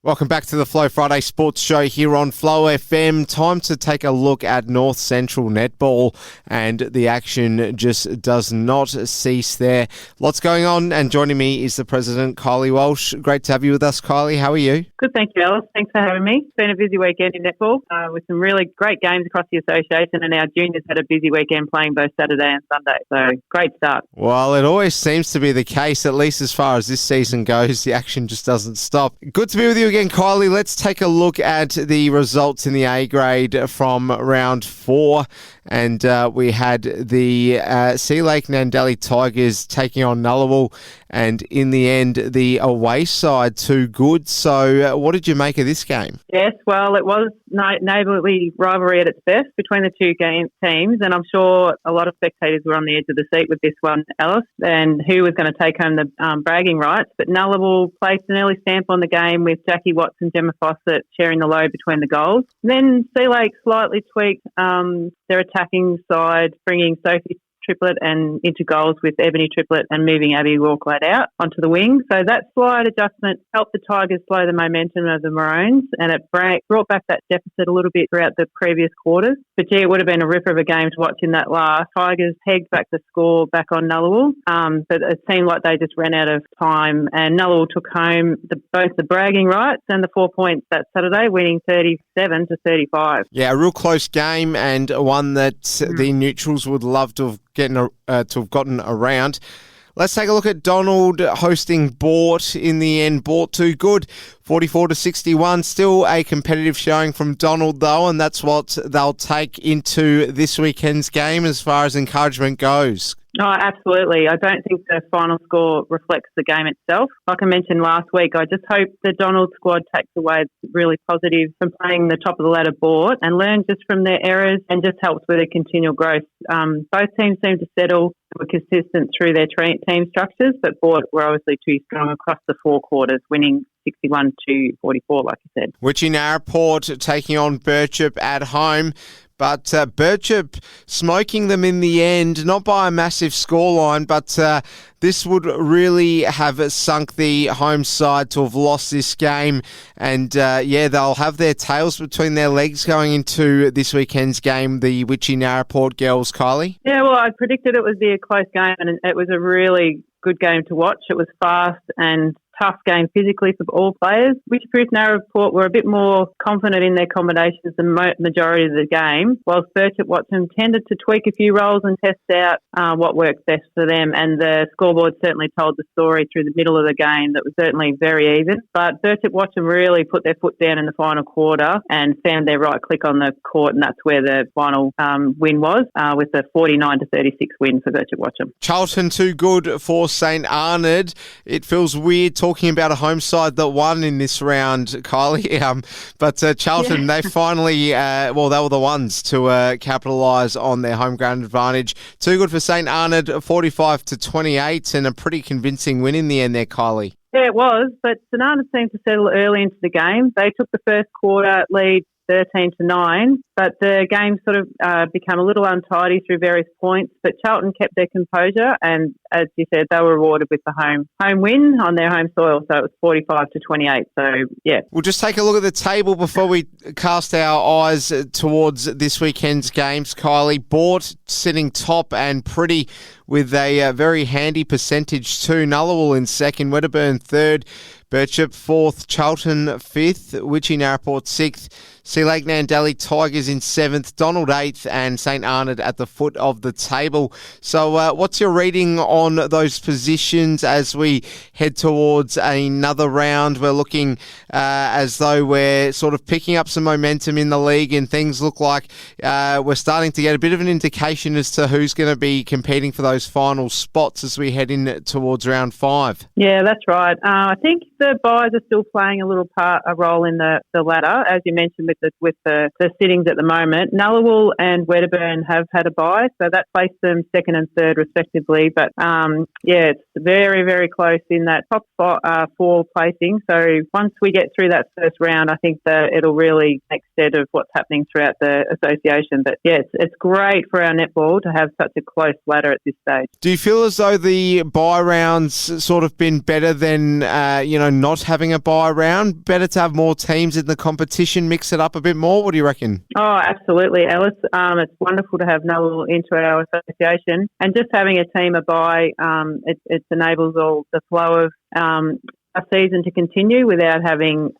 Welcome back to the Flow Friday Sports Show here on Flow FM. Time to take a look at North Central Netball, and the action just does not cease there. Lots going on, and joining me is the President, Kylie Walsh. Great to have you with us, Kylie. How are you? Good, thank you, Ellis. Thanks for having me. It's been a busy weekend in netball with some really great games across the association, and our juniors had a busy weekend playing both Saturday and Sunday. So, great start. Well, it always seems to be the case, at least as far as this season goes. The action just doesn't stop. Good to be with you again, Kylie. Let's take a look at the results in the A grade from round 4. And we had the Sea Lake Nandelli Tigers taking on Nullarbor, and in the end, the away side too good. So what did you make of this game? Yes, well, it was neighbourly rivalry at its best between the two teams, and I'm sure a lot of spectators were on the edge of the seat with this one, Ellis, and who was going to take home the bragging rights. But Nullarbor placed an early stamp on the game with Jackie Watts and Gemma Fawcett sharing the load between the goals. Then Sea Lake slightly tweaked their attacking side, bringing Sophie Triplett and into goals with Ebony Triplett and moving Abby Walklade out onto the wing. So that slight adjustment helped the Tigers slow the momentum of the Maroons, and it brought back that deficit a little bit throughout the previous quarters. But gee, it would have been a ripper of a game to watch in that last. Tigers pegged back the score back on Nullarbor, but it seemed like they just ran out of time, and Nullarbor took home both the bragging rights and the 4 points that Saturday, winning 37-35. Yeah, a real close game, and one that the neutrals would love to have gotten around. Let's take a look at Donald hosting Boort. In the end, Boort too good, 44-61. Still a competitive showing from Donald though, and that's what they'll take into this weekend's game as far as encouragement goes. Oh, absolutely. I don't think the final score reflects the game itself. Like I mentioned last week, I just hope the Donald squad takes away really positive from playing the top of the ladder Boort and learn just from their errors and just helps with their continual growth. Both teams seem to settle, were consistent through their team structures, but Boort were obviously too strong across the 4 quarters, winning 61-44, like you said. Wycheproof-Narraport taking on Birchip at home. But Birchip smoking them in the end, not by a massive scoreline, but this would really have sunk the home side to have lost this game. And they'll have their tails between their legs going into this weekend's game, the Wycheproof-Narraport girls, Kylie. Yeah, well, I predicted it would be a close game, and it was a really good game to watch. It was fast and tough game physically for all players. Wycheproof-Narraport were a bit more confident in their combinations the majority of the game, whilst Birchip-Watchem tended to tweak a few roles and test out what worked best for them. And the scoreboard certainly told the story through the middle of the game that was certainly very even. But Birchip-Watchem really put their foot down in the final quarter and found their right click on the court, and that's where the final win was, with the 49-36 win for Birchip-Watchem. Charlton too good for St Arnaud. It feels weird talking about a home side that won in this round, Kylie. But Charlton, they finally, they were the ones to capitalise on their home ground advantage. Too good for St Arnaud, 45-28, and a pretty convincing win in the end there, Kylie. Yeah, it was, but St Arnaud seemed to settle early into the game. They took the first quarter lead 13-9, but the game sort of became a little untidy through various points, but Charlton kept their composure, and as you said, they were rewarded with the home win on their home soil, so it was 45-28, so yeah. We'll just take a look at the table before we cast our eyes towards this weekend's games, Kylie. Boort sitting top and pretty with a very handy percentage too. Nullarbor in second, Wedderburn third, Birchip fourth, Charlton fifth, Wycheproof-Narraport sixth, Sea Lake Nandelli Tigers in seventh, Donald eighth, and St Arnaud at the foot of the table. So what's your reading on those positions as we head towards another round? We're looking as though we're sort of picking up some momentum in the league, and things look like we're starting to get a bit of an indication as to who's going to be competing for those final spots as we head in towards round 5. Yeah, that's right. I think the buys are still playing a role in the ladder. As you mentioned, with with the sittings at the moment. Nullarbor and Wedderburn have had a bye, so that placed them second and third respectively. But it's very, very close in that top four placing. So once we get through that first round, I think that it'll really make stead of what's happening throughout the association. But yeah, it's great for our netball to have such a close ladder at this stage. Do you feel as though the bye rounds sort of been better than not having a bye round? Better to have more teams in the competition, mix it up a bit more? What do you reckon? Oh, absolutely, Ellis. It's wonderful to have Null into our association, and just having a team a bye, it enables all the flow of a season to continue without having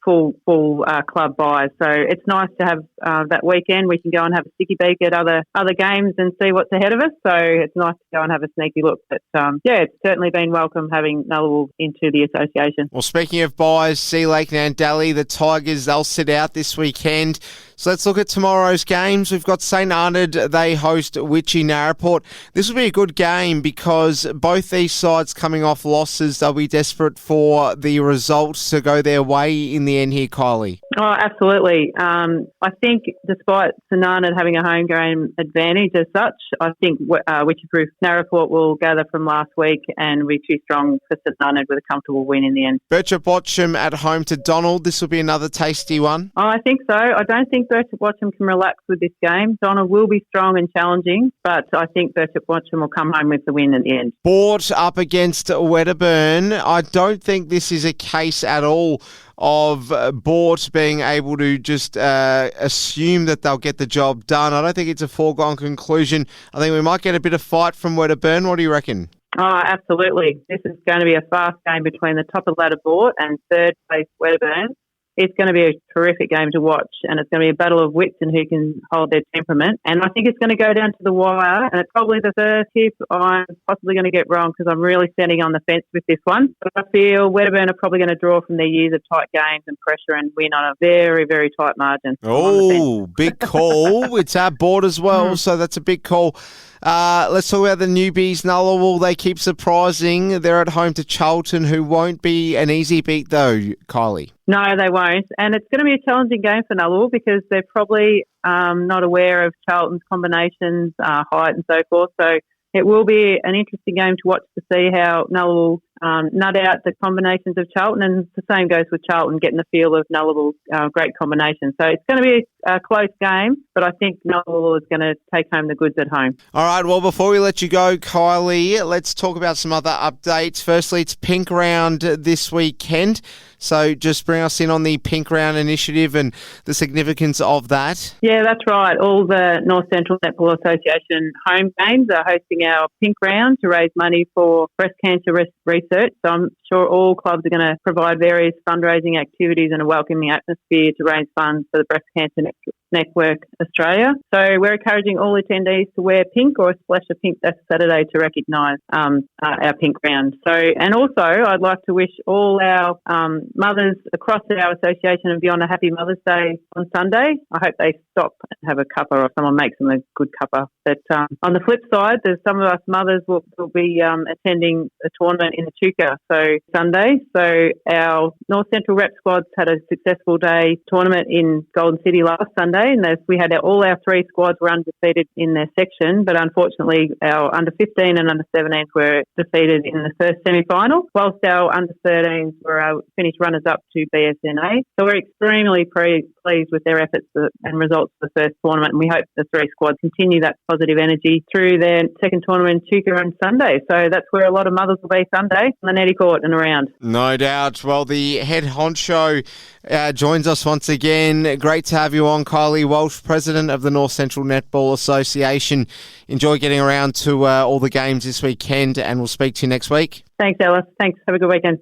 full club buys. So it's nice to have that weekend. We can go and have a sticky beak at other games and see what's ahead of us. So it's nice to go and have a sneaky look. But it's certainly been welcome having Nullarbor into the association. Well, speaking of buys, Sea Lake Nandali, the Tigers, they'll sit out this weekend. So let's look at tomorrow's games. We've got St Arnaud, they host Wycheproof-Narraport. This will be a good game because both these sides coming off losses, they'll be desperate for the results to go their way in the end here, Kylie. Oh, absolutely. I think despite St Arnaud having a home game advantage as such, I think Wycheproof-Narraport will gather from last week and be too strong for St Arnaud with a comfortable win in the end. Birchip-Watchem at home to Donald. This will be another tasty one. Oh, I think so. I don't think Birchip-Watchem can relax with this game. Donald will be strong and challenging, but I think Birchip-Watchem will come home with the win at the end. Boort up against Wedderburn. I don't think this is a case at all of Boort being able to just assume that they'll get the job done. I don't think it's a foregone conclusion. I think we might get a bit of fight from Wedderburn. What do you reckon? Oh, absolutely. This is going to be a fast game between the top of the ladder Boort and third place Wedderburn. It's going to be a terrific game to watch, and it's going to be a battle of wits and who can hold their temperament. And I think it's going to go down to the wire, and it's probably the first tip I'm possibly going to get wrong because I'm really standing on the fence with this one. But I feel Wedderburn are probably going to draw from their years of tight games and pressure and win on a very, very tight margin. Oh, big call. It's our board as well, so that's a big call. Let's talk about the newbies. Nullarbor, they keep surprising. They're at home to Charlton, who won't be an easy beat though, Kylie. No, they won't. And it's going to be a challenging game for Nullarbor because they're probably not aware of Charlton's combinations, height and so forth. So it will be an interesting game to watch to see how Nullarbor nut out the combinations of Charlton, and the same goes with Charlton getting the feel of Nullabor's great combination. So it's going to be a close game, but I think Nullarbor is going to take home the goods at home. All right, well, before we let you go, Kylie, let's talk about some other updates. Firstly, it's Pink Round this weekend. So just bring us in on the Pink Round initiative and the significance of that. Yeah, that's right. All the North Central Netball Association home games are hosting our Pink Round to raise money for breast cancer research. So I'm sure all clubs are going to provide various fundraising activities and a welcoming atmosphere to raise funds for the Breast Cancer Network Australia. So we're encouraging all attendees to wear pink or a splash of pink this Saturday to recognise our Pink Round. So, and also I'd like to wish all our mothers across our association and beyond a happy Mother's Day on Sunday. I hope they stop and have a cuppa or someone makes them a good cuppa. But on the flip side, there's some of us mothers will be attending a tournament in the Chuka Sunday. So our North Central Rep squads had a successful day tournament in Golden City last Sunday, and we had all our three squads were undefeated in their section, but unfortunately our under 15 and under 17s were defeated in the first semi-final, whilst our under 13s were finished runners-up to BSNA. So we're extremely pleased with their efforts and results for the first tournament, and we hope the three squads continue that positive energy through their second tournament in Chuka on Sunday. So that's where a lot of mothers will be Sunday on the netty court and around. No doubt. Well, the head honcho joins us once again. Great to have you on, Kylie Walsh, President of the North Central Netball Association. Enjoy getting around to all the games this weekend, and we'll speak to you next week. Thanks, Ellis. Thanks. Have a good weekend.